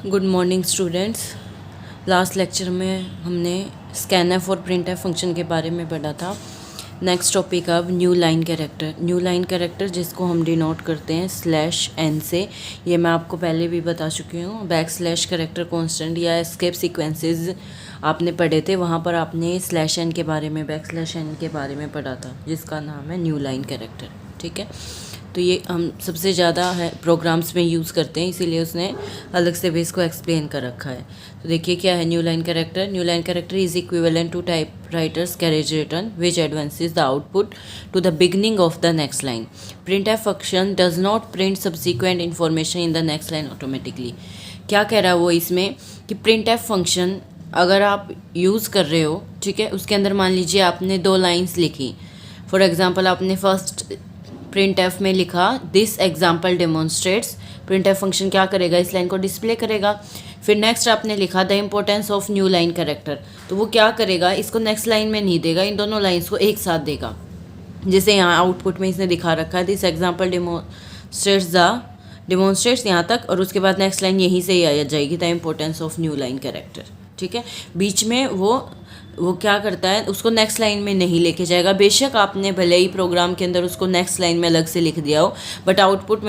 Good morning students. Last lecture में हमने scanf और प्रिंटएफ फंक्शन के बारे में पढ़ा था। नेक्स्ट टॉपिक अब new line character. New line character जिसको हम डिनोट करते हैं /n से, ये मैं आपको पहले भी बता चुकी हूँ। बैकस्लैश कैरेक्टर कांस्टेंट या एस्केप सीक्वेंसेस आपने पढ़े थे, वहाँ पर आपने /n के बारे में, \n के बारे में पढ़ा था, जिसका नाम है न्यू लाइन कैरेक्टर। ठीक है, तो ये हम सबसे ज़्यादा है प्रोग्राम्स में यूज़ करते हैं, इसीलिए उसने अलग से भी इसको एक्सप्लेन कर रखा है। तो देखिए क्या है new line character. New line character is equivalent to typewriter's carriage return which advances the output to the beginning of the next line. Printf function does not print subsequent information in the next line automatically. क्या कह रहा है वो इसमें कि print F function अगर आप use कर रहे हो, ठीक है, उसके अंदर मान लीजिए आपने 2 लाइन्स लिखी। फॉर एग्जाम्पल आपने फर्स्ट प्रिंट एफ में लिखा this example demonstrates. Print F function क्या करेगा, इस लाइन को डिस्प्ले करेगा। फिर नेक्स्ट आपने लिखा the importance of new line character, तो वो क्या करेगा, इसको नेक्स्ट लाइन में नहीं देगा, इन दोनों लाइन्स को एक साथ देगा। जैसे यहाँ आउटपुट में इसने दिखा रखा है दिस एग्जाम्पल डेमोन्स्ट्रेट्स यहाँ तक, और उसके बाद नेक्स्ट लाइन यहीं से ही आ जाएगी the importance of new line character. ठीक है, बीच में वो क्या करता है, उसको नेक्स्ट लाइन में नहीं लेके जाएगा। बेशक आपने भले ही प्रोग्राम के अंदर उसको नेक्स्ट लाइन में अलग से लिख दिया हो, बट आउटपुट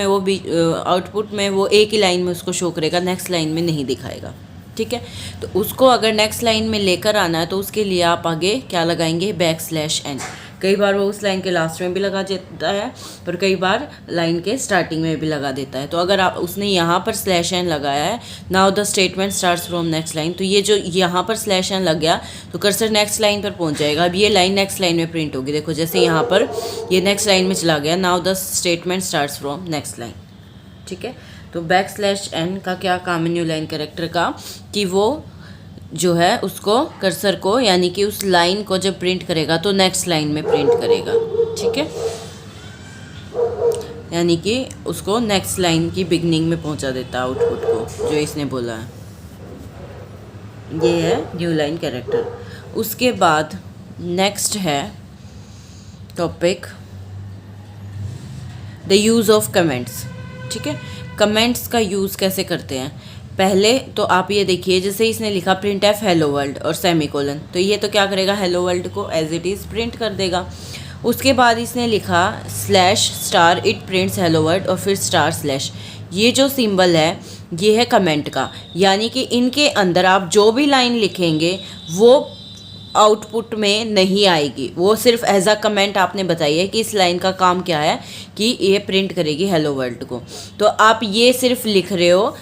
में वो एक ही लाइन में उसको शो करेगा, नेक्स्ट लाइन में नहीं दिखाएगा। ठीक है, तो उसको अगर नेक्स्ट लाइन में लेकर आना है तो उसके लिए आप आगे क्या लगाएंगे, \n। कई बार वो उस लाइन के लास्ट में भी लगा देता है और कई बार लाइन के स्टार्टिंग में भी लगा देता है। तो अगर आप उसने यहाँ पर /n लगाया है, now the statement starts from next line, तो ये जो यहाँ पर /n लग गया तो कर्सर नेक्स्ट लाइन पर पहुँच जाएगा। अब ये लाइन नेक्स्ट लाइन में प्रिंट होगी। देखो जैसे यहाँ पर ये नेक्स्ट लाइन में चला गया, now the statement starts from next line. ठीक है, तो \n का क्या काम है न्यू लाइन कैरेक्टर का, कि वो जो है उसको कर्सर को, यानी कि उस लाइन को जब प्रिंट करेगा तो नेक्स्ट लाइन में प्रिंट करेगा। ठीक है, यानी कि उसको नेक्स्ट लाइन की बिगनिंग में पहुंचा देता है आउटपुट को, जो इसने बोला है। ये है न्यू लाइन कैरेक्टर। उसके बाद नेक्स्ट है topic the use of comments. ठीक है, कमेंट्स का यूज़ कैसे करते हैं। पहले तो आप ये देखिए, जैसे इसने लिखा प्रिंट एफ हेलो वर्ल्ड और सेमीकोलन, तो ये तो क्या करेगा, हेलो वर्ल्ड को एज इट इज़ प्रिंट कर देगा। उसके बाद इसने लिखा /* इट प्रिंट्स हेलो वर्ल्ड और फिर */। ये जो सिंबल है ये है कमेंट का, यानी कि इनके अंदर आप जो भी लाइन लिखेंगे वो आउटपुट में नहीं आएगी, वो सिर्फ एज अ कमेंट आपने बताई है कि इस लाइन का काम क्या है, कि ये प्रिंट करेगी हेलो वर्ल्ड को। तो आप ये सिर्फ लिख रहे हो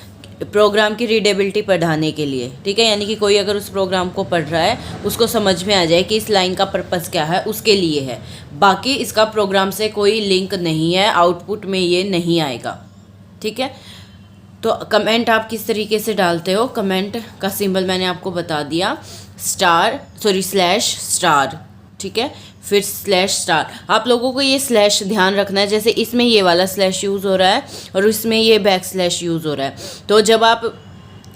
प्रोग्राम की रीडेबिलिटी पढ़ाने के लिए। ठीक है, यानी कि कोई अगर उस प्रोग्राम को पढ़ रहा है उसको समझ में आ जाए कि इस लाइन का पर्पस क्या है, उसके लिए है। बाकी इसका प्रोग्राम से कोई लिंक नहीं है, आउटपुट में ये नहीं आएगा। ठीक है, तो कमेंट आप किस तरीके से डालते हो, कमेंट का सिंबल मैंने आपको बता दिया, /*। ठीक है, फिर /*। आप लोगों को ये स्लैश ध्यान रखना है, जैसे इसमें ये वाला स्लैश यूज़ हो रहा है और इसमें ये / यूज़ हो रहा है। तो जब आप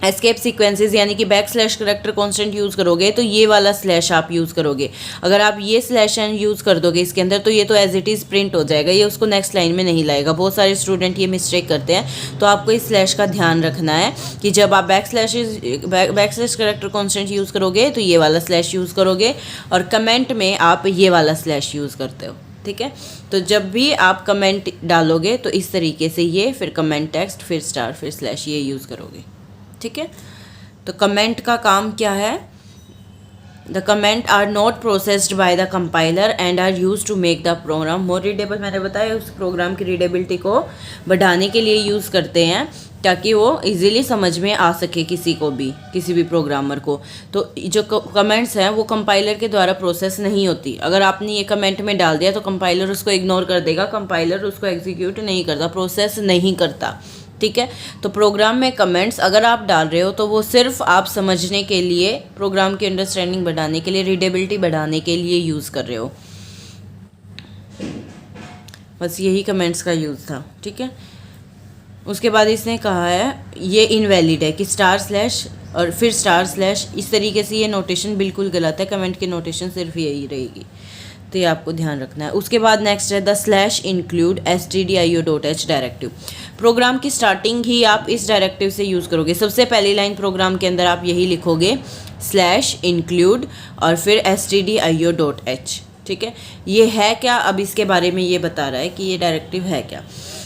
एस्केप सीक्वेंसेस यानी कि / कैरेक्टर कांस्टेंट यूज़ करोगे तो ये वाला स्लैश आप यूज़ करोगे। अगर आप ये /n यूज़ कर दोगे इसके अंदर तो ये तो एज इट इज़ प्रिंट हो जाएगा, ये उसको नेक्स्ट लाइन में नहीं लाएगा। बहुत सारे स्टूडेंट ये मिस्टेक करते हैं, तो आपको इस स्लैश का ध्यान रखना है कि जब आप / कैरेक्टर कांस्टेंट यूज़ करोगे तो ये वाला स्लैश यूज़ करोगे, और कमेंट में आप ये वाला स्लैश यूज़ करते हो। ठीक है, तो जब भी आप कमेंट डालोगे तो इस तरीके से ये, फिर कमेंट टेक्स्ट, फिर *, फिर / ये यूज़ करोगे। ठीक है, तो कमेंट का काम क्या है, the comment are not processed by the compiler and are use to make the program more readable. मैंने बताया उस प्रोग्राम की रीडेबिलिटी को बढ़ाने के लिए यूज़ करते हैं, ताकि वो इजीली समझ में आ सके किसी को भी, किसी भी प्रोग्रामर को। तो जो कमेंट्स हैं वो कंपाइलर के द्वारा प्रोसेस नहीं होती। अगर आपने ये कमेंट में डाल दिया तो कंपाइलर उसको इग्नोर कर देगा, कंपाइलर उसको एग्जीक्यूट नहीं करता, प्रोसेस नहीं करता। ठीक है, तो प्रोग्राम में कमेंट्स अगर आप डाल रहे हो तो वो सिर्फ आप समझने के लिए, प्रोग्राम की अंडरस्टैंडिंग बढ़ाने के लिए, रीडेबिलिटी बढ़ाने के लिए यूज़ कर रहे हो। बस यही कमेंट्स का यूज़ था। ठीक है, उसके बाद इसने कहा है ये इनवैलिड है कि // और फिर // इस तरीके से ये नोटेशन बिल्कुल गलत है, कमेंट की नोटेशन सिर्फ यही रहेगी। तो ये आपको ध्यान रखना है। उसके बाद नेक्स्ट है the slash include stdio.h directive. Program की स्टार्टिंग ही आप इस डायरेक्टिव से यूज़ करोगे। सबसे पहली लाइन प्रोग्राम के अंदर आप यही लिखोगे स्लैश इंक्लूड और फिर stdio.h। ठीक है, ये है क्या, अब इसके बारे में ये बता रहा है कि ये डायरेक्टिव है क्या।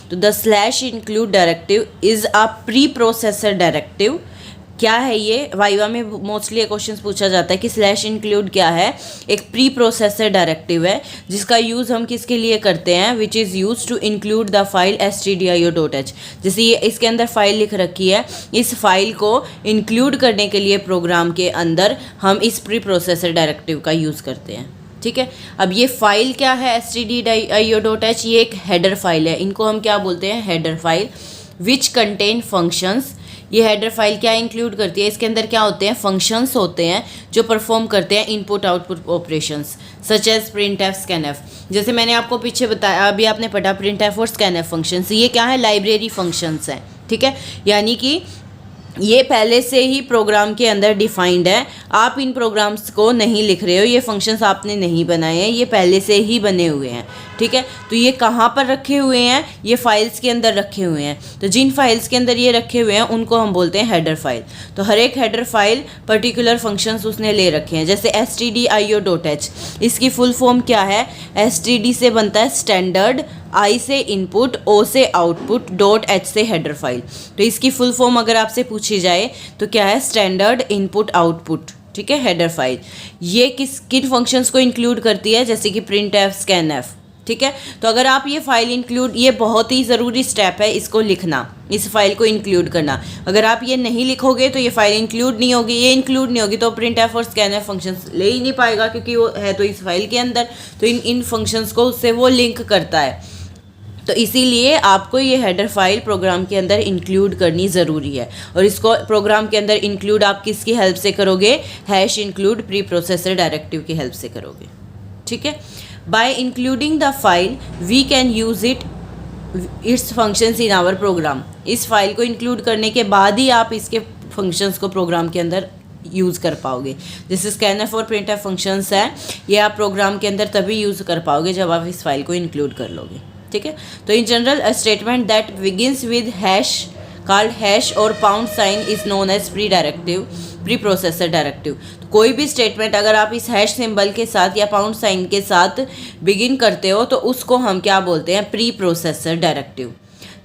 तो the slash include directive is a pre processor directive. क्या है ये, वाइवा में मोस्टली ये क्वेश्चन पूछा जाता है कि स्लैश इंक्लूड क्या है। एक प्री प्रोसेसर डायरेक्टिव है जिसका यूज़ हम किसके लिए करते हैं, which is use to include the file stdio.h। जैसे ये इसके अंदर फाइल लिख रखी है, इस फाइल को इंक्लूड करने के लिए प्रोग्राम के अंदर हम इस प्री प्रोसेसर डायरेक्टिव का यूज़ करते हैं। ठीक है, अब ये फाइल क्या है stdio.h, ये एक हेडर फाइल है। इनको हम क्या बोलते हैं, header file which contain functions. ये हेडर फाइल क्या इंक्लूड करती है, इसके अंदर क्या होते हैं, फंक्शंस होते हैं जो परफॉर्म करते हैं input output operations such as printf scanf. जैसे मैंने आपको पीछे बताया, अभी आपने पढ़ा प्रिंट एफ और स्कैन एफ फंक्शंस, ये क्या है, लाइब्रेरी फंक्शंस हैं। ठीक है, यानी कि ये पहले से ही प्रोग्राम के अंदर डिफाइंड है, आप इन प्रोग्राम्स को नहीं लिख रहे हो, ये फंक्शंस आपने नहीं बनाए हैं, ये पहले से ही बने हुए हैं। ठीक है, तो ये कहाँ पर रखे हुए हैं, ये फाइल्स के अंदर रखे हुए हैं। तो जिन फाइल्स के अंदर ये रखे हुए हैं उनको हम बोलते हैं हेडर फाइल। तो हर एक हेडर फाइल पर्टिकुलर फंक्शंस उसने ले रखे हैं। जैसे stdio.h, इसकी फुल फॉर्म क्या है, std से बनता है स्टैंडर्ड, I से इनपुट, O से आउटपुट, .h से हेडर फाइल। तो इसकी फुल फॉर्म अगर आपसे पूछी जाए तो क्या है, स्टैंडर्ड इनपुट आउटपुट। ठीक है, हेडर फाइल ये किन फंक्शंस को इंक्लूड करती है, जैसे कि प्रिंट एफ, स्कैन एफ। ठीक है, तो अगर आप ये फाइल इंक्लूड, ये बहुत ही ज़रूरी स्टेप है इसको लिखना, इस फाइल को इंक्लूड करना। अगर आप ये नहीं लिखोगे तो ये फाइल इंक्लूड नहीं होगी, ये इंक्लूड नहीं होगी तो प्रिंट एफ और स्कैन एफ फंक्शंस ले ही नहीं पाएगा, क्योंकि वो है तो इस फाइल के अंदर, तो इन फंक्शंस को उससे वो लिंक करता है। तो इसीलिए आपको ये हेडर फाइल प्रोग्राम के अंदर इंक्लूड करनी ज़रूरी है। और इसको प्रोग्राम के अंदर इंक्लूड आप किसकी हेल्प से करोगे, hash include preprocessor directive की हेल्प से करोगे। ठीक है, by including the file we can use its functions in our program. इस फाइल को इंक्लूड करने के बाद ही आप इसके फंक्शंस को प्रोग्राम के अंदर यूज़ कर पाओगे। जैसे स्कैनफ और प्रिंट एफ फंक्शंस हैं, ये आप प्रोग्राम के अंदर तभी यूज़ कर पाओगे जब आप इस फाइल को इंक्लूड कर लोगे। ठीक है, तो in general a statement that begins with hash called hash और pound sign is known as preprocessor directive. तो कोई भी स्टेटमेंट अगर आप इस हैश सिंबल के साथ या पाउंड साइन के साथ बिगिन करते हो तो उसको हम क्या बोलते हैं, pre processor directive.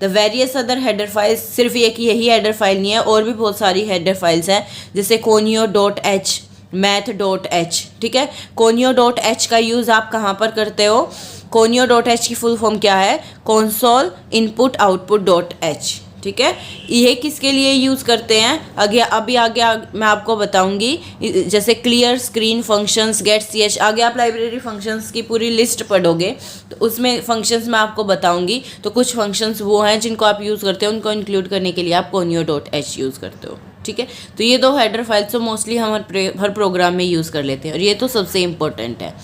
The various other header files, सिर्फ एक यही हेडर फाइल नहीं है, और भी बहुत सारी हेडर फाइल्स हैं, जैसे conio.h, math.h। ठीक है, conio.h का यूज़ आप कहाँ पर करते हो, conio.h की फुल फॉर्म क्या है, console input output.h। ठीक है, ये किसके लिए यूज़ करते हैं, अभी आगे मैं आपको बताऊंगी। जैसे clear screen functions, get ch, आगे आप लाइब्रेरी फंक्शंस की पूरी लिस्ट पढ़ोगे तो उसमें फंक्शंस मैं आपको बताऊंगी। तो कुछ फंक्शंस वो हैं जिनको आप यूज़ करते हो, उनको इंक्लूड करने के लिए आप conio.h यूज़ करते हो। ठीक है, तो ये दो हेडर फाइल्स तो मोस्टली हम हर प्रोग्राम में यूज़ कर लेते हैं और ये तो सबसे इम्पोर्टेंट है।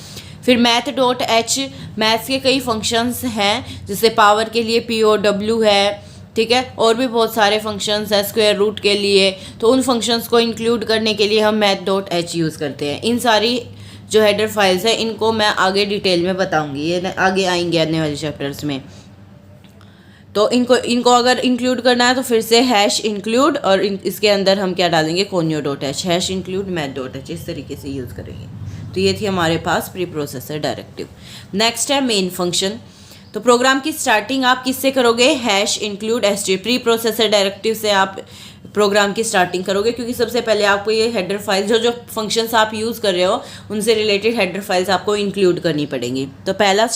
फिर math.h, मैथ्स के कई फंक्शंस हैं, जैसे पावर के लिए POW है। ठीक है, और भी बहुत सारे फंक्शंस हैं स्क्वायर रूट के लिए, तो उन फंक्शंस को इंक्लूड करने के लिए हम math.h यूज़ करते हैं। इन सारी जो हेडर फाइल्स हैं इनको मैं आगे डिटेल में बताऊंगी, ये आगे आएंगे आने वाले चैप्टर्स में। तो इनको अगर इंक्लूड करना है तो फिर से हैश इंक्लूड और इसके अंदर हम क्या डालेंगे, conio.h, हैश इंक्लूड math.h, इस तरीके से यूज़ करेंगे। तो ये थी हमारे पास प्री प्रोसेसर डायरेक्टिव। नेक्स्ट है मेन फंक्शन। तो प्रोग्राम की स्टार्टिंग आप किससे करोगे, hash include preprocessor directive से आप प्रोग्राम की स्टार्टिंग करोगे, क्योंकि सबसे पहले आपको ये हेडर फाइल जो फंक्शंस आप यूज़ कर रहे हो उनसे रिलेटेड हेडर फाइल्स आपको इंक्लूड करनी पड़ेंगी। तो पहला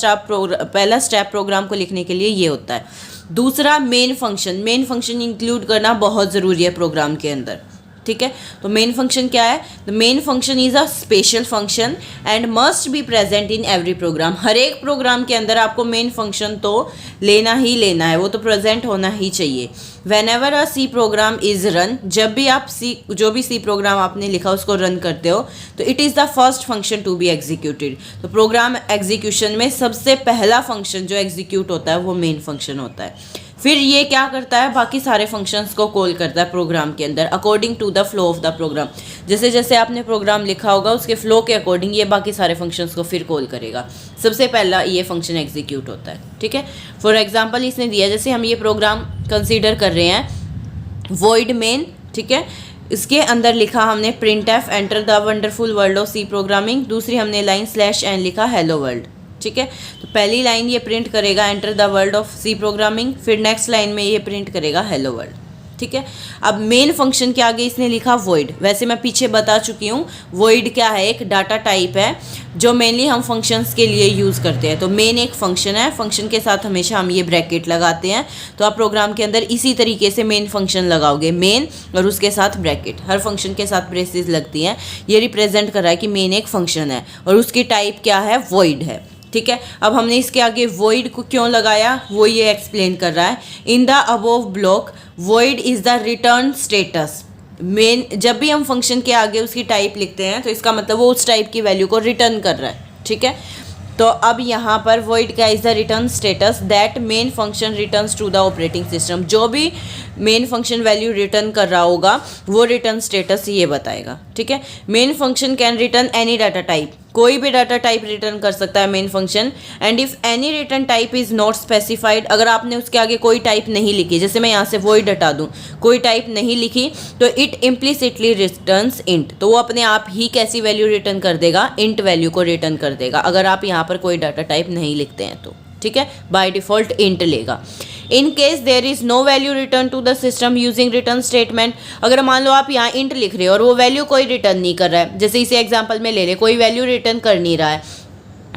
स्टेप प्रोग्राम को लिखने के लिए ये होता है। दूसरा मेन फंक्शन इंक्लूड करना बहुत ज़रूरी है प्रोग्राम के अंदर। ठीक है, तो मेन फंक्शन क्या है, the main function is a special function and must be present in every program. हर एक प्रोग्राम के अंदर आपको मेन फंक्शन तो लेना ही लेना है, वो तो प्रेजेंट होना ही चाहिए। Whenever a C program is run, जब भी आप जो भी सी प्रोग्राम आपने लिखा उसको रन करते हो तो it is the first function to be executed. तो प्रोग्राम एग्जीक्यूशन में सबसे पहला फंक्शन जो एग्जीक्यूट होता है वो मेन फंक्शन होता है। फिर ये क्या करता है, बाकी सारे फंक्शंस को कॉल करता है प्रोग्राम के अंदर according to the flow of the program. जैसे जैसे आपने प्रोग्राम लिखा होगा उसके फ्लो के अकॉर्डिंग ये बाकी सारे फंक्शंस को फिर कॉल करेगा। सबसे पहला ये फंक्शन एग्जीक्यूट होता है, ठीक है। फॉर एग्जांपल इसने दिया, जैसे हम ये प्रोग्राम कंसीडर कर रहे हैं वॉइड मेन, ठीक है। इसके अंदर लिखा हमने printf enter the wonderful world of C programming. दूसरी हमने लाइन स्लैश एन लिखा हेलो वर्ल्ड, ठीक है। तो पहली लाइन ये प्रिंट करेगा enter the world of C programming, फिर नेक्स्ट लाइन में ये प्रिंट करेगा हेलो वर्ल्ड, ठीक है। अब मेन फंक्शन के आगे इसने लिखा वॉइड। वैसे मैं पीछे बता चुकी हूँ वॉइड क्या है, एक डाटा टाइप है जो मेनली हम फंक्शंस के लिए यूज़ करते हैं। तो मेन एक फंक्शन है, फंक्शन के साथ हमेशा हम ये ब्रैकेट लगाते हैं। तो आप प्रोग्राम के अंदर इसी तरीके से मेन फंक्शन लगाओगे, मेन और उसके साथ ब्रैकेट। हर फंक्शन के साथ ब्रेसेस लगती हैं। ये रिप्रेजेंट कर रहा है कि मेन एक फंक्शन है और उसकी टाइप क्या है, वॉइड है, ठीक है। अब हमने इसके आगे वॉइड को क्यों लगाया वो ये एक्सप्लेन कर रहा है। In the above block void is the return status. Main जब भी हम फंक्शन के आगे उसकी टाइप लिखते हैं तो इसका मतलब वो उस टाइप की वैल्यू को रिटर्न कर रहा है, ठीक है। तो अब यहाँ पर वॉइड क्या is the return status that main function returns to the operating system. जो भी मेन फंक्शन वैल्यू रिटर्न कर रहा होगा वो रिटर्न स्टेटस ये बताएगा, ठीक है। Main function can return any data type, कोई भी डाटा टाइप रिटर्न कर सकता है main function. And if any return type is not specified, अगर आपने उसके आगे कोई टाइप नहीं लिखी, जैसे मैं यहाँ से वॉइड हटा दूँ, कोई टाइप नहीं लिखी, तो इट इम्प्लिसिटली रिटर्न्स इंट। तो वो अपने आप ही कैसी वैल्यू रिटर्न कर देगा, इंट वैल्यू को रिटर्न कर देगा अगर आप यहाँ पर कोई डाटा टाइप नहीं लिखते हैं तो, ठीक है। बाय डिफ़ॉल्ट इंट लेगा। In case there is no value return to the system using return statement, अगर मान लो आप यहाँ इंट लिख रहे हो और वो वैल्यू कोई रिटर्न नहीं कर रहा है, जैसे इसे एग्जांपल में ले ले, कोई वैल्यू रिटर्न कर नहीं रहा है,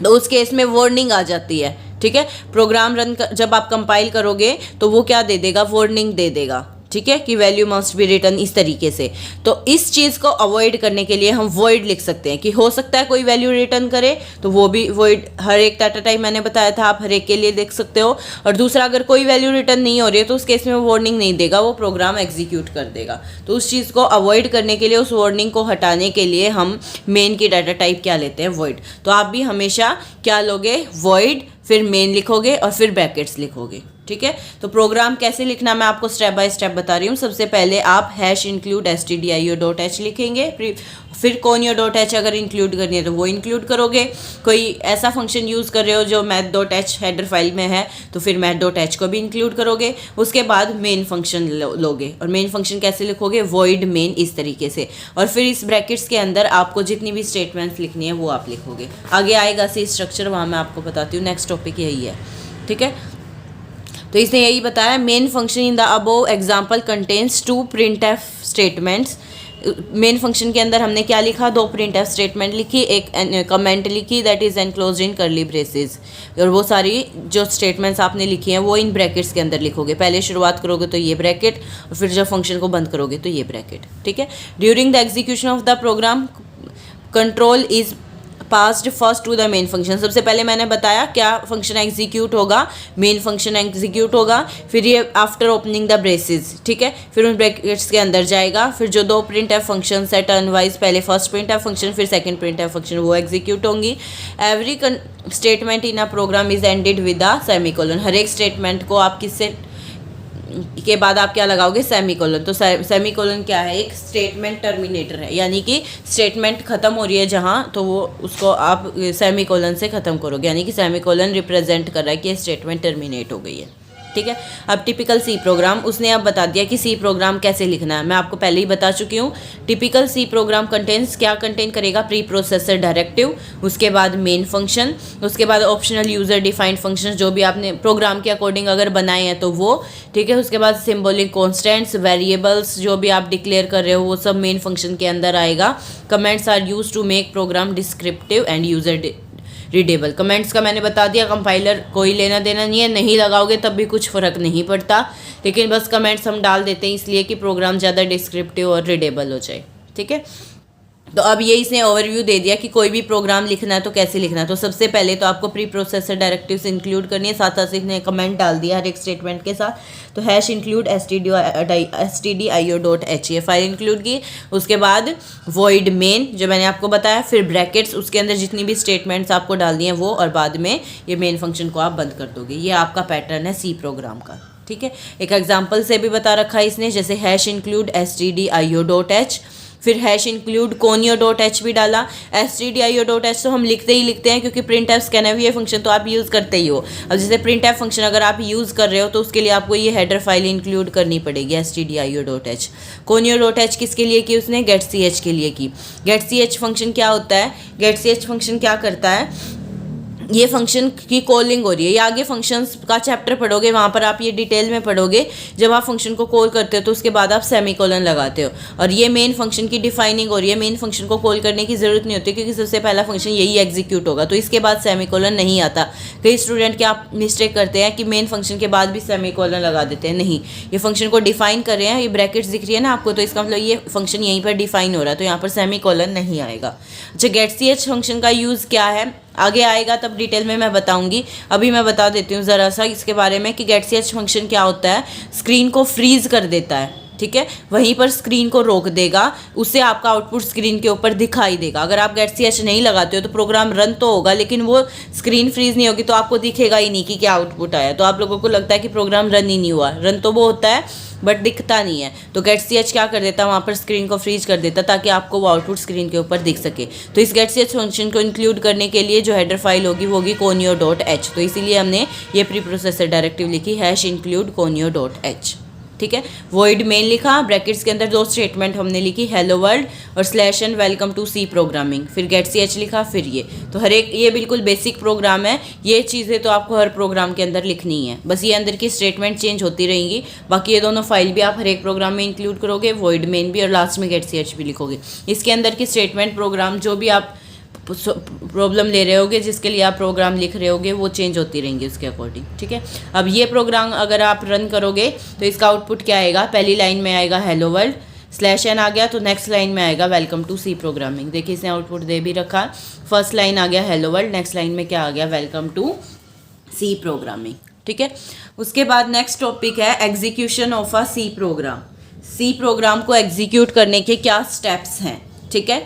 तो उस केस में वार्निंग आ जाती है, ठीक है। प्रोग्राम रन जब आप कंपाइल करोगे तो वो क्या दे देगा, वार्निंग दे देगा, ठीक है, कि वैल्यू मस्ट बी रिटर्न इस तरीके से। तो इस चीज़ को अवॉइड करने के लिए हम वॉइड लिख सकते हैं कि हो सकता है कोई वैल्यू रिटर्न करे, तो वो भी वॉइड, हर एक डाटा टाइप मैंने बताया था आप हर एक के लिए देख सकते हो। और दूसरा, अगर कोई वैल्यू रिटर्न नहीं हो रही है तो उस केस में वो वार्निंग नहीं देगा, वो प्रोग्राम एग्जीक्यूट कर देगा। तो उस चीज़ को अवॉइड करने के लिए, उस वार्निंग को हटाने के लिए हम मेन की डाटा टाइप क्या लेते हैं, वॉइड। तो आप भी हमेशा क्या लोगे, वॉइड, फिर मेन लिखोगे और फिर ब्रैकेट्स लिखोगे, ठीक है। तो प्रोग्राम कैसे लिखना मैं आपको स्टेप बाय स्टेप बता रही हूँ। सबसे पहले आप #include stdio.h लिखेंगे, फिर conio.h अगर इंक्लूड करनी है तो वो इंक्लूड करोगे। कोई ऐसा फंक्शन यूज़ कर रहे हो जो math.h हेडर फाइल में है तो फिर math.h को भी इंक्लूड करोगे। उसके बाद मेन फंक्शन लोगे और मेन फंक्शन कैसे लिखोगे, वॉइड मेन, इस तरीके से। और फिर इस ब्रैकेट्स के अंदर आपको जितनी भी स्टेटमेंट्स लिखनी है वो आप लिखोगे। आगे आएगा सी स्ट्रक्चर, वहाँ मैं आपको बताती हूँ। नेक्स्ट टॉपिक यही है, ठीक है। तो इसने यही बताया, main function in the above example contains 2 printf statements. Main function के अंदर हमने क्या लिखा, 2 printf स्टेटमेंट लिखी, एक कमेंट लिखी that is enclosed in curly braces. और वो सारी जो स्टेटमेंट्स आपने लिखी हैं वो इन ब्रैकेट्स के अंदर लिखोगे। पहले शुरुआत करोगे तो ये ब्रैकेट और फिर जब फंक्शन को बंद करोगे तो ये ब्रैकेट, ठीक है। During the execution of the program control is passed first to the main function. सबसे पहले मैंने बताया क्या फंक्शन एग्जीक्यूट होगा, मेन फंक्शन एग्जीक्यूट होगा, फिर ये आफ्टर ओपनिंग द ब्रेसेस, ठीक है, फिर उन ब्रैकेट्स के अंदर जाएगा। फिर जो 2 printf फंक्शन है टर्न वाइज, पहले फर्स्ट printf फंक्शन फिर सेकंड printf फंक्शन, वो एग्जीक्यूट होंगी। Every statement in a program is ended with a semicolon. हर एक स्टेटमेंट को आप किससे के बाद आप क्या लगाओगे, सेमीकोलन। तो सेमीकोलन क्या है, एक स्टेटमेंट टर्मिनेटर है, यानी कि स्टेटमेंट खत्म हो रही है जहाँ, तो वो उसको आप सेमीकोलन से ख़त्म करोगे, यानी कि सेमीकोलन रिप्रेजेंट कर रहा है कि स्टेटमेंट टर्मिनेट हो गई है, ठीक है। अब टिपिकल सी प्रोग्राम, उसने अब बता दिया कि सी प्रोग्राम कैसे लिखना है। मैं आपको पहले ही बता चुकी हूँ। टिपिकल सी प्रोग्राम कंटेंट्स, क्या कंटेन करेगा, प्री प्रोसेसर डायरेक्टिव, उसके बाद मेन फंक्शन, उसके बाद ऑप्शनल यूज़र डिफाइंड फंक्शन जो भी आपने प्रोग्राम के अकॉर्डिंग अगर बनाए हैं तो वो, ठीक है। उसके बाद सिम्बॉलिक कॉन्स्टेंट्स, वेरिएबल्स जो भी आप डिक्लेयर कर रहे हो वो सब मेन फंक्शन के अंदर आएगा। Comments are use to make program descriptive and user readable. Comments का मैंने बता दिया, कंपाइलर कोई लेना देना नहीं है, नहीं लगाओगे तब भी कुछ फ़र्क नहीं पड़ता, लेकिन बस कमेंट्स हम डाल देते हैं इसलिए कि प्रोग्राम ज़्यादा डिस्क्रिप्टिव और रीडेबल हो जाए, ठीक है। तो अब ये इसने ओवरव्यू दे दिया कि कोई भी प्रोग्राम लिखना है तो कैसे लिखना है। तो सबसे पहले तो आपको प्री प्रोसेसर डायरेक्टिव्स इंक्लूड करनी है, साथ साथ इसने कमेंट डाल दिया हर एक स्टेटमेंट के साथ। तो #include stdio.h ये फाइल इंक्लूड की। उसके बाद वॉइड मेन जो मैंने आपको बताया, फिर ब्रैकेट्स, उसके अंदर जितनी भी स्टेटमेंट्स आपको डालनी है वो, और बाद में ये मेन फंक्शन को आप बंद कर दोगे। ये आपका पैटर्न है सी प्रोग्राम का, ठीक है, एक एग्जाम्पल से भी बता रखा है इसने, जैसे हैश इंक्लूड stdio.h, फिर हैश इंक्लूड conio.h भी डाला। stdio.h तो हम लिखते ही लिखते हैं क्योंकि प्रिंट एफ स्कैनफ ये फंक्शन तो आप यूज़ करते ही हो। अब जैसे प्रिंट एफ फंक्शन अगर आप यूज़ कर रहे हो तो उसके लिए आपको ये हेडर फाइल इंक्लूड करनी पड़ेगी stdio.h। conio.h किसके लिए की उसने, getch के लिए की। getch फंक्शन क्या होता है, getch फंक्शन क्या करता है, ये फंक्शन की कॉलिंग हो रही है, ये आगे फंक्शंस का चैप्टर पढ़ोगे वहाँ पर आप ये डिटेल में पढ़ोगे। जब आप फंक्शन को कॉल करते हो तो उसके बाद आप सेमीकोलन लगाते हो, और ये मेन फंक्शन की डिफाइनिंग हो रही है। मेन फंक्शन को कॉल करने की ज़रूरत नहीं होती क्योंकि सबसे पहला फंक्शन यही एग्जीक्यूट होगा, तो इसके बाद सेमीकोलन नहीं आता। कई स्टूडेंट क्या मिस्टेक करते हैं कि मेन फंक्शन के बाद भी सेमीकोलन लगा देते हैं, नहीं, ये फंक्शन को डिफाइन कर रहे हैं, ये ब्रैकेट्स दिख रही है ना आपको, तो इसका मतलब ये फंक्शन यहीं पर डिफाइन हो रहा है, तो यहाँ पर सेमीकोलन नहीं आएगा। अच्छा, getch फंक्शन का यूज़ क्या है, आगे आएगा तब डिटेल में मैं बताऊंगी, अभी मैं बता देती हूँ ज़रा सा इसके बारे में कि getch फंक्शन क्या होता है। स्क्रीन को फ्रीज कर देता है, ठीक है, वहीं पर स्क्रीन को रोक देगा, उससे आपका आउटपुट स्क्रीन के ऊपर दिखाई देगा। अगर आप getch नहीं लगाते हो तो प्रोग्राम रन तो होगा लेकिन वो स्क्रीन फ्रीज नहीं होगी, तो आपको दिखेगा ही नहीं कि क्या आउटपुट आया, तो आप लोगों को लगता है कि प्रोग्राम रन ही नहीं हुआ। रन तो वो होता है बट दिखता नहीं है, तो getch क्या कर देता है, वहाँ पर स्क्रीन को फ्रीज कर देता ताकि आपको वो आउटपुट स्क्रीन के ऊपर दिख सके। तो इस getch फंक्शन को इंक्लूड करने के लिए जो हेडर फाइल होगी वो होगी conio.h, तो इसीलिए हमने ये प्री प्रोसेसर डायरेक्टिव लिखी हैश इंक्लूड conio.h, ठीक है। वॉइड मेन लिखा, ब्रैकेट्स के अंदर दो स्टेटमेंट हमने लिखी, हेलो वर्ल्ड और /n welcome to C programming, फिर getch लिखा, फिर ये, तो हर एक ये बिल्कुल बेसिक प्रोग्राम है। ये चीज़ें तो आपको हर प्रोग्राम के अंदर लिखनी है, बस ये अंदर की स्टेटमेंट चेंज होती रहेंगी। बाकी ये दोनों फाइल भी आप हर एक प्रोग्राम में इंक्लूड करोगे, वॉइड मेन भी, और लास्ट में getch भी लिखोगे। इसके अंदर की स्टेटमेंट प्रोग्राम जो भी आप प्रॉब्लम ले रहे होगे, जिसके लिए आप प्रोग्राम लिख रहे होगे, वो चेंज होती रहेंगी उसके अकॉर्डिंग, ठीक है। अब ये प्रोग्राम अगर आप रन करोगे तो इसका आउटपुट क्या आएगा, पहली लाइन में आएगा हेलो वर्ल्ड, /n आ गया तो नेक्स्ट लाइन में आएगा वेलकम टू सी प्रोग्रामिंग। देखिए इसने आउटपुट दे भी रखा, फर्स्ट लाइन आ गया हेलो वर्ल्ड, नेक्स्ट लाइन में क्या आ गया, वेलकम टू सी प्रोग्रामिंग, ठीक है। उसके बाद नेक्स्ट टॉपिक है execution of a C program. C program को एग्जीक्यूट करने के क्या स्टेप्स हैं, ठीक है।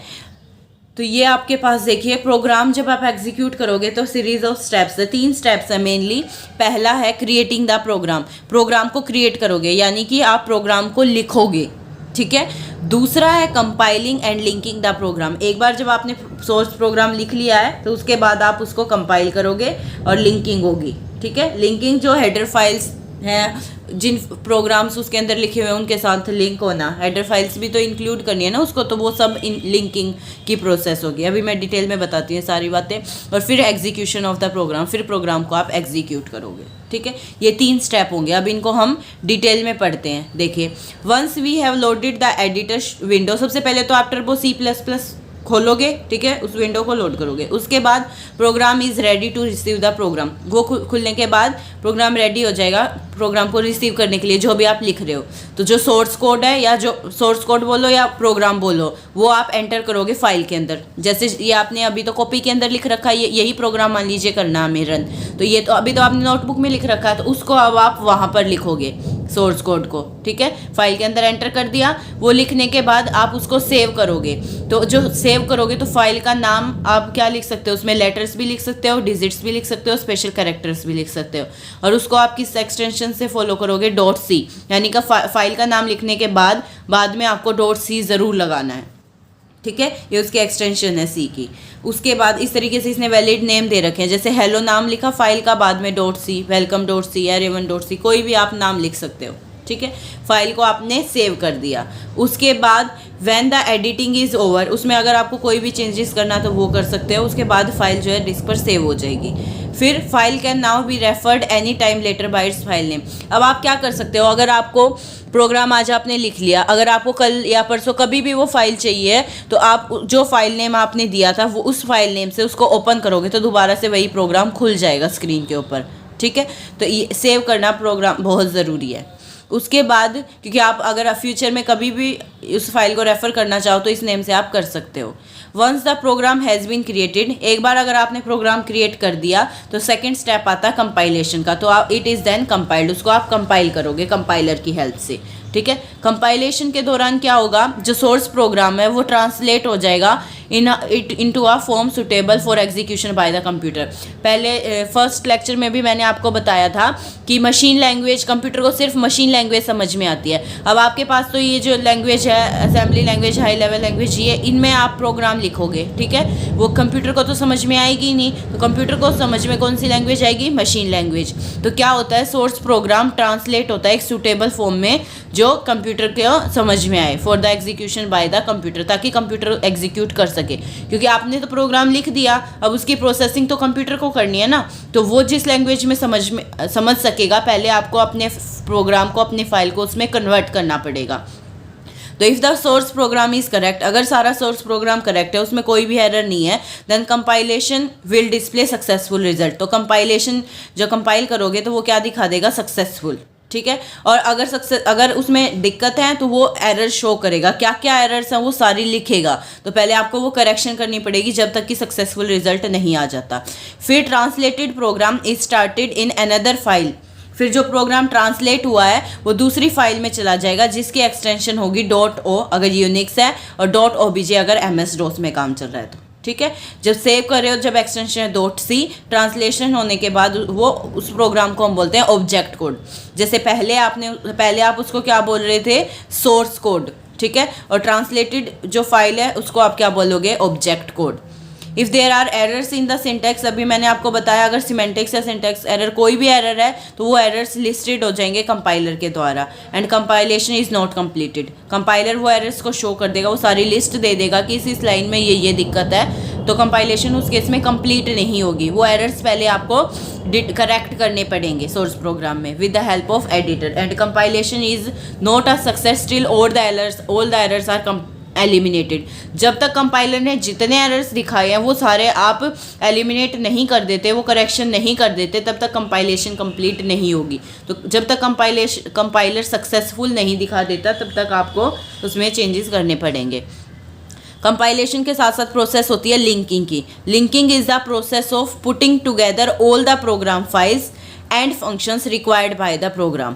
तो ये आपके पास देखिए, प्रोग्राम जब आप एग्जीक्यूट करोगे तो सीरीज ऑफ स्टेप्स है, 3 स्टेप्स है मेनली। पहला है क्रिएटिंग द प्रोग्राम, प्रोग्राम को क्रिएट करोगे यानी कि आप प्रोग्राम को लिखोगे, ठीक है। दूसरा है compiling and linking the program, एक बार जब आपने सोर्स प्रोग्राम लिख लिया है तो उसके बाद आप उसको कंपाइल करोगे और लिंकिंग होगी, ठीक है। लिंकिंग जो हेडर फाइल्स हैं, जिन प्रोग्राम्स उसके अंदर लिखे हुए हैं उनके साथ लिंक होना, हेडर फाइल्स भी तो इंक्लूड करनी है ना उसको, तो वो सब लिंकिंग की प्रोसेस होगी। अभी मैं डिटेल में बताती हूँ सारी बातें। और फिर एग्जीक्यूशन ऑफ द प्रोग्राम, फिर प्रोग्राम को आप एग्जीक्यूट करोगे, ठीक है। ये 3 स्टेप होंगे, अब इनको हम डिटेल में पढ़ते हैं। देखिए, once we have loaded the editor window, सबसे पहले तो आप टर्बो C++ खोलोगे, ठीक है, उस विंडो को लोड करोगे। उसके बाद program is ready to receive the program, वो खुलने के बाद प्रोग्राम रेडी हो जाएगा प्रोग्राम को रिसीव करने के लिए जो भी आप लिख रहे हो। तो जो सोर्स कोड है, या जो सोर्स कोड बोलो या प्रोग्राम बोलो, वो आप एंटर करोगे फाइल के अंदर। जैसे ये आपने अभी तो कॉपी के अंदर लिख रखा है, यही प्रोग्राम मान लीजिए करना हमें रन, तो ये तो अभी तो आपने नोटबुक में लिख रखा है, तो उसको अब आप वहाँ पर लिखोगे सोर्स कोड को, ठीक है। फाइल के अंदर एंटर कर दिया, वो लिखने के बाद आप उसको सेव करोगे। तो जो सेव करोगे तो फाइल का नाम आप क्या लिख सकते हो, उसमें लेटर्स भी लिख सकते हो, डिजिट्स भी लिख सकते हो, स्पेशल कैरेक्टर्स भी लिख सकते हो। और उसको आप किस एक्सटेंशन से फॉलो करोगे, .c, यानी कि फाइल का नाम लिखने के बाद में आपको .c ज़रूर लगाना है, ठीक है। ये उसकी एक्सटेंशन है सी की। उसके बाद इस तरीके से इसने वैलिड नेम दे रखे हैं, जैसे हेलो नाम लिखा फाइल का, बाद में .c, वेलकम .c या रेवन.c, कोई भी आप नाम लिख सकते हो, ठीक है। फाइल को आपने सेव कर दिया। उसके बाद when the editing is over, उसमें अगर आपको कोई भी चेंजेस करना तो वो कर सकते हो। उसके बाद फाइल जो है डिस्क पर सेव हो जाएगी। फिर file can now be referred any time later by its file name. अब आप क्या कर सकते हो, अगर आपको प्रोग्राम आज आपने लिख लिया, अगर आपको कल या परसों कभी भी वो फाइल चाहिए तो आप जो फाइल नेम आपने दिया था वो उस फाइल नेम से उसको ओपन करोगे तो दोबारा से वही प्रोग्राम खुल जाएगा स्क्रीन के ऊपर, ठीक है। तो ये सेव करना प्रोग्राम बहुत ज़रूरी है। उसके बाद क्योंकि आप अगर फ्यूचर में कभी भी उस फाइल को रेफ़र करना चाहो तो इस नेम से आप कर सकते हो। Once the program has been created, एक बार अगर आपने प्रोग्राम क्रिएट कर दिया तो सेकंड स्टेप आता है कंपाइलेशन का, तो आप इट इज़ देन कंपाइल्ड, उसको आप कंपाइल करोगे कंपाइलर की हेल्प से, ठीक है। कंपाइलेशन के दौरान क्या होगा, जो सोर्स प्रोग्राम है वो ट्रांसलेट हो जाएगा into a form suitable for execution by the computer। पहले फर्स्ट लेक्चर में भी मैंने आपको बताया था कि मशीन लैंग्वेज, कंप्यूटर को सिर्फ मशीन लैंग्वेज समझ में आती है। अब आपके पास तो ये जो लैंग्वेज है, assembly language, high level language, ये इनमें आप प्रोग्राम लिखोगे, ठीक है। वो कंप्यूटर को तो समझ में आएगी नहीं, तो कंप्यूटर को समझ में कौन सी लैंग्वेज आएगी? Machine language. तो क्या होता है, सोर्स प्रोग्राम ट्रांसलेट होता है एक सूटेबल फॉर्म में जो कंप्यूटर को समझ में आए, for the execution by the computer, ताकि कंप्यूटर एग्जीक्यूट कर सके। क्योंकि आपने तो प्रोग्राम लिख दिया, अब उसकी प्रोसेसिंग तो कंप्यूटर को करनी है ना, तो वो जिस लैंग्वेज में समझ सकेगा, पहले आपको अपने प्रोग्राम को, अपनी फाइल को उसमें कन्वर्ट करना पड़ेगा। तो if the source program is correct, अगर सारा सोर्स प्रोग्राम करेक्ट है, उसमें कोई भी एरर नहीं है, then compilation will display successful result. तो कंपाइलेशन जो कंपाइल करोगे तो वो क्या दिखा देगा? सक्सेसफुल, ठीक है। और अगर उसमें दिक्कत है तो वो एरर शो करेगा, क्या क्या एरर्स हैं वो सारी लिखेगा। तो पहले आपको वो करेक्शन करनी पड़ेगी जब तक कि सक्सेसफुल रिजल्ट नहीं आ जाता। फिर translated program is started in another file, फिर जो प्रोग्राम ट्रांसलेट हुआ है वो दूसरी फाइल में चला जाएगा जिसकी एक्सटेंशन होगी .o अगर यूनिक्स है, और .obj अगर MS-DOS में काम चल रहा है तो, ठीक है। जब सेव कर रहे हो, जब एक्सटेंशन है .c, ट्रांसलेशन होने के बाद वो उस प्रोग्राम को हम बोलते हैं ऑब्जेक्ट कोड। जैसे पहले आप उसको क्या बोल रहे थे? सोर्स कोड, ठीक है। और ट्रांसलेटेड जो फाइल है उसको आप क्या बोलोगे? Object code. If there are errors in the syntax, अभी मैंने आपको बताया अगर सिमेंटिक्स या सिंटैक्स एरर, कोई भी एरर है तो वो एरर्स लिस्टेड हो जाएंगे कंपाइलर के द्वारा। And compilation is not completed, compiler वो एरर्स को शो कर देगा, वो सारी लिस्ट दे देगा कि इस लाइन में ये दिक्कत है, तो कंपाइलेशन उस केस में कंप्लीट नहीं होगी। वो एरर्स पहले आपको करेक्ट करने पड़ेंगे सोर्स प्रोग्राम में with the help of editor. And compilation is not a success till all the errors are eliminated. जब तक कंपाइलर ने जितने एरर्स दिखाए हैं वो सारे आप एलिमिनेट नहीं कर देते, वो करेक्शन नहीं कर देते, तब तक कंपाइलेशन कंप्लीट नहीं होगी। तो जब तक कंपाइलर सक्सेसफुल नहीं दिखा देता तब तक आपको उसमें चेंजेस करने पड़ेंगे। कंपाइलेशन के साथ साथ प्रोसेस होती है लिंकिंग की। Linking is the process of putting together all the program files and functions required by the program.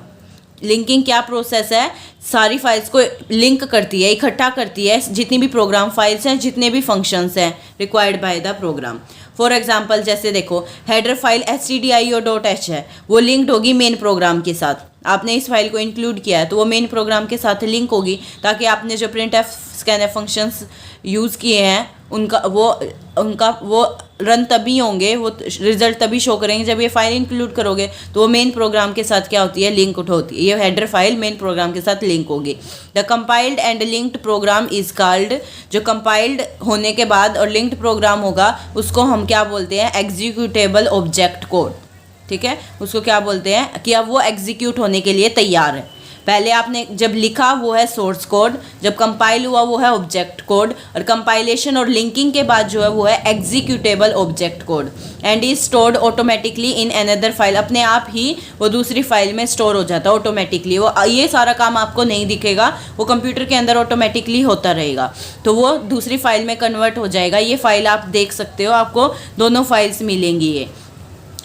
Linking क्या प्रोसेस है? सारी फाइल्स को लिंक करती है, इकट्ठा करती है, जितनी भी प्रोग्राम फाइल्स हैं, जितने भी फंक्शंस हैं required by the program. For example जैसे देखो, हेडर फाइल stdio.h है, वो लिंक्ड होगी मेन प्रोग्राम के साथ। आपने इस फाइल को इंक्लूड किया है तो वो मेन प्रोग्राम के साथ लिंक होगी, ताकि आपने जो printf scanf फंक्शंस यूज़ किए हैं उनका वो रन तभी होंगे, वो रिजल्ट तभी शो करेंगे जब ये फाइल इंक्लूड करोगे। तो वो मेन प्रोग्राम के साथ क्या होती है? लिंक होती है। ये हेडर फाइल मेन प्रोग्राम के साथ लिंक होगी। The compiled and linked program is called, जो कंपाइल्ड होने के बाद और लिंक्ड प्रोग्राम होगा उसको हम क्या बोलते हैं? एग्जीक्यूटेबल ऑब्जेक्ट कोड, ठीक है। उसको क्या बोलते हैं कि अब वो एग्जीक्यूट होने के लिए तैयार है। पहले आपने जब लिखा वो है सोर्स कोड, जब कंपाइल हुआ वो है ऑब्जेक्ट कोड, और कंपाइलेशन और लिंकिंग के बाद जो है वो है executable object code. And is stored automatically in another file, अपने आप ही वो दूसरी फाइल में स्टोर हो जाता है ऑटोमेटिकली। वो ये सारा काम आपको नहीं दिखेगा, वो कंप्यूटर के अंदर ऑटोमेटिकली होता रहेगा, तो वो दूसरी फाइल में कन्वर्ट हो जाएगा। ये फाइल आप देख सकते हो, आपको दोनों फाइल्स मिलेंगी ये,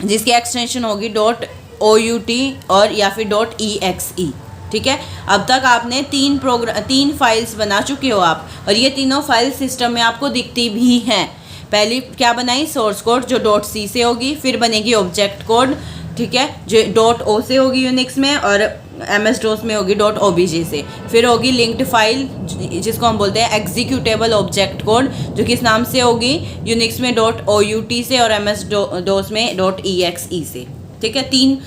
जिसकी एक्सटेंशन होगी .out और या फिर .exe, ठीक है। अब तक आपने तीन फाइल्स बना चुके हो आप, और ये तीनों फाइल सिस्टम में आपको दिखती भी हैं। पहली क्या बनाई? सोर्स कोड जो .c से होगी, फिर बनेगी ऑब्जेक्ट कोड, ठीक है, जो .o से होगी यूनिक्स में, और MS-DOS में होगी .obj से। फिर होगी लिंक्ड फाइल जिसको हम बोलते हैं एग्जीक्यूटेबल ऑब्जेक्ट कोड, जो किस नाम से होगी? यूनिक्स में .out से और MS-DOS में .exe से, ठीक है। 3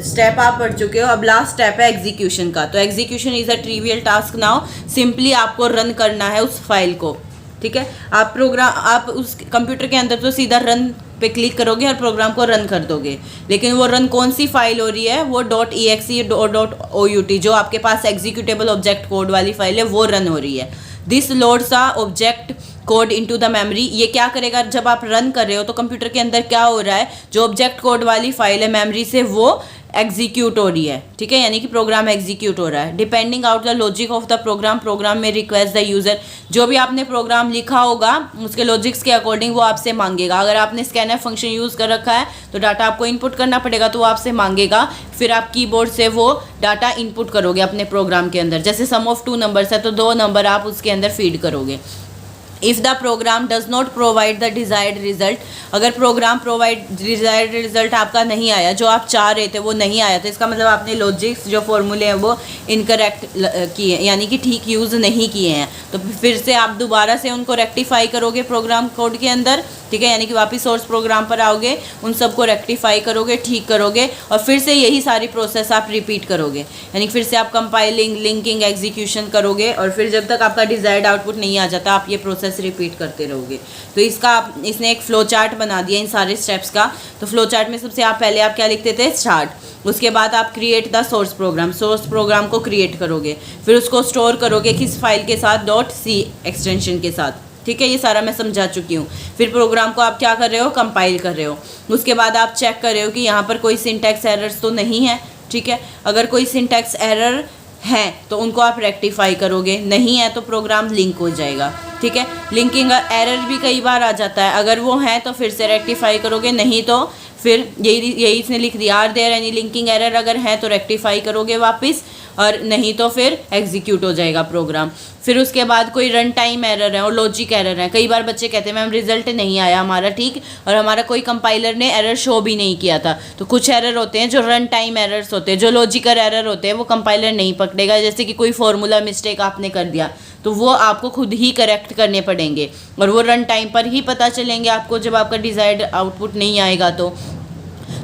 स्टेप आप पढ़ चुके हो। अब लास्ट स्टेप है एग्जीक्यूशन का। तो execution is a trivial task now, simply आपको रन करना है उस फाइल को, ठीक है। आप उस कंप्यूटर के अंदर तो सीधा रन पे क्लिक करोगे और प्रोग्राम को रन कर दोगे, लेकिन वो रन कौन सी फाइल हो रही है? वो .exe और .out, जो आपके पास एग्जीक्यूटेबल ऑब्जेक्ट कोड वाली फाइल है वो रन हो रही है। This loads a object code into the memory. ये क्या करेगा? जब आप रन कर रहे हो तो कंप्यूटर के अंदर क्या हो रहा है? जो ऑब्जेक्ट कोड वाली फाइल है मेमोरी से वो एग्जीक्यूट हो रही है, ठीक है, यानी कि प्रोग्राम एग्जीक्यूट हो रहा है। Depending out the logic of the program में रिक्वेस्ट द यूज़र, जो भी आपने प्रोग्राम लिखा होगा उसके लॉजिक्स के अकॉर्डिंग वो आपसे मांगेगा। अगर आपने स्कैनफ फंक्शन यूज़ कर रखा है तो डाटा आपको इनपुट करना पड़ेगा, तो वो आपसे मांगेगा, फिर आप कीबोर्ड से वो डाटा इनपुट करोगे अपने प्रोग्राम के अंदर। जैसे सम ऑफ 2 नंबर्स है तो 2 नंबर आप उसके अंदर फीड करोगे। If the program does not provide the desired result, अगर प्रोग्राम प्रोवाइड डिज़ायर्ड रिजल्ट आपका नहीं आया, जो आप चाह रहे थे वो नहीं आया, तो इसका मतलब आपने लॉजिक्स जो फॉर्मूले हैं वो इनकरेक्ट किए, यानी कि ठीक यूज़ नहीं किए हैं। तो फिर से आप दोबारा से उनको रेक्टिफाई करोगे प्रोग्राम कोड के अंदर, ठीक है, यानी कि वापस सोर्स प्रोग्राम पर आओगे, उन सबको रेक्टिफाई करोगे, ठीक करोगे, और फिर से यही सारी प्रोसेस आप रिपीट करोगे, यानी फिर से आप कंपाइलिंग, लिंकिंग, एग्जीक्यूशन करोगे, और फिर जब तक आपका डिज़ायर्ड आउटपुट नहीं आ जाता आप ये प्रोसेस रिपीट करते रहोगे। तो इसने एक फ्लो चार्ट बना दिया इन सारे स्टेप्स का। तो फ्लो चार्ट में सबसे पहले आप क्या लिखते थे, स्टार्ट, उसके बाद आप क्रिएट द सोर्स प्रोग्राम को क्रिएट करोगे, फिर उसको स्टोर करोगे किस फाइल के साथ, .c एक्सटेंशन के साथ, ठीक है, ये सारा मैं समझा चुकी हूँ। फिर प्रोग्राम को आप क्या कर रहे हो, कंपाइल कर रहे हो, उसके बाद आप चेक कर रहे हो कि यहाँ पर कोई सिंटैक्स एरर्स तो नहीं है, ठीक है, अगर कोई सिंटैक्स एरर है तो उनको आप रेक्टिफाई करोगे, नहीं है तो प्रोग्राम लिंक हो जाएगा, ठीक है। लिंकिंग एरर भी कई बार आ जाता है, अगर वो है तो फिर से रेक्टिफाई करोगे, नहीं तो फिर यही इसने लिख दिया, are there any linking error, अगर है तो रेक्टिफाई करोगे वापस, और नहीं तो फिर एग्जीक्यूट हो जाएगा प्रोग्राम। फिर उसके बाद कोई रन टाइम एरर है और लॉजिक एरर है। कई बार बच्चे कहते हैं मैम रिजल्ट नहीं आया हमारा ठीक, और हमारा कोई कंपाइलर ने एरर शो भी नहीं किया था। तो कुछ एरर होते हैं जो रन टाइम एरर्स होते हैं, जो लॉजिकल एरर होते हैं वो कंपाइलर नहीं पकड़ेगा। जैसे कि कोई फॉर्मूला मिस्टेक आपने कर दिया तो वो आपको खुद ही करेक्ट करने पड़ेंगे, और वो रन टाइम पर ही पता चलेंगे आपको जब आपका डिज़ायर्ड आउटपुट नहीं आएगा। तो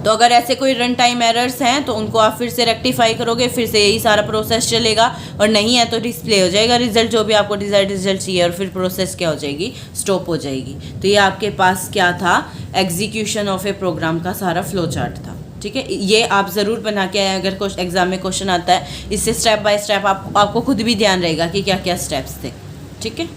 अगर ऐसे कोई रन टाइम एरर्स हैं तो उनको आप फिर से रेक्टिफाई करोगे, फिर से यही सारा प्रोसेस चलेगा, और नहीं है तो डिस्प्ले हो जाएगा रिजल्ट, जो भी आपको डिज़ायर्ड रिजल्ट चाहिए, और फिर प्रोसेस क्या हो जाएगी, स्टॉप हो जाएगी। तो ये आपके पास क्या था, एग्जीक्यूशन ऑफ ए प्रोग्राम का सारा फ्लो चार्ट था, ठीक है। ये आप ज़रूर बना के आए, अगर एग्जाम में क्वेश्चन आता है इससे स्टेप बाय स्टेप आपको खुद भी ध्यान रहेगा कि क्या क्या स्टेप्स थे, ठीक है।